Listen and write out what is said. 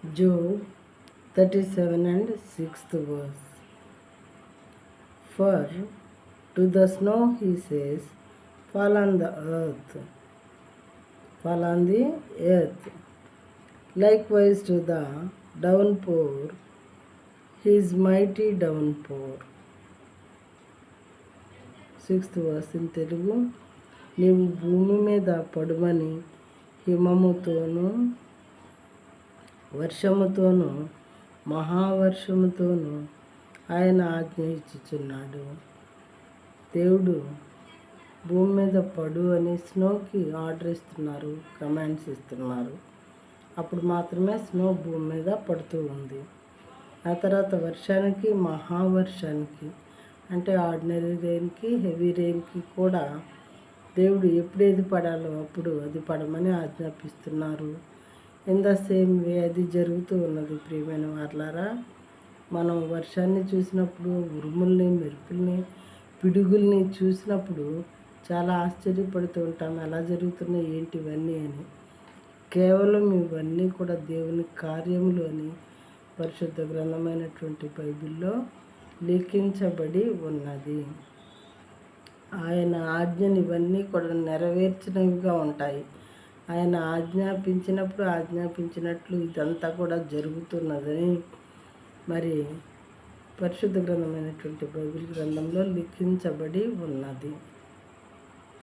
Job 37 and 6th verse. For to the snow he says, fall on the earth, fall on the earth. Likewise to the downpour, his mighty downpour. 6th verse in Telugu. నీవు భూమి మీద పడుమని హిమముతోనూ వర్షముతోనూ మహావర్షముతోనూ ఆయన ఆజ్ఞ ఇచ్చుచున్నాడు. దేవుడు భూమి మీద పడు అని స్నోకి ఆర్డర్ ఇస్తున్నారు, కమాండ్స్ ఇస్తున్నారు. అప్పుడు మాత్రమే స్నో భూమి మీద పడుతూ ఉంది. ఆ తర్వాత వర్షానికి, మహావర్షానికి అంటే ఆర్డినరీ రెయిన్కి, హెవీ రెయిన్కి కూడా దేవుడు ఎప్పుడు ఏది పడాలో అప్పుడు అది పడమని ఆజ్ఞాపిస్తున్నారు. ఇన్ ద సేమ్ వే అది జరుగుతూ ఉన్నది. ప్రియమైన వారలారా, మనం వర్షాన్ని చూసినప్పుడు, ఉరుముల్ని, మెరుపుల్ని, పిడుగుల్ని చూసినప్పుడు చాలా ఆశ్చర్యపడుతూ ఉంటాం. ఎలా జరుగుతున్నాయి ఏంటి ఇవన్నీ అని. కేవలం ఇవన్నీ కూడా దేవుని కార్యములు అని పరిశుద్ధ గ్రంథమైనటువంటి బైబిల్లో లిఖించబడి ఉన్నది. ఆయన ఆజ్ఞని ఇవన్నీ కూడా నెరవేర్చినవిగా ఉంటాయి. ఆయన ఆజ్ఞాపించినట్లు ఇదంతా కూడా జరుగుతున్నదని మరి పరిశుద్ధ గ్రంథమైనటువంటి బైబిల్ గ్రంథంలో లిఖించబడి ఉన్నది.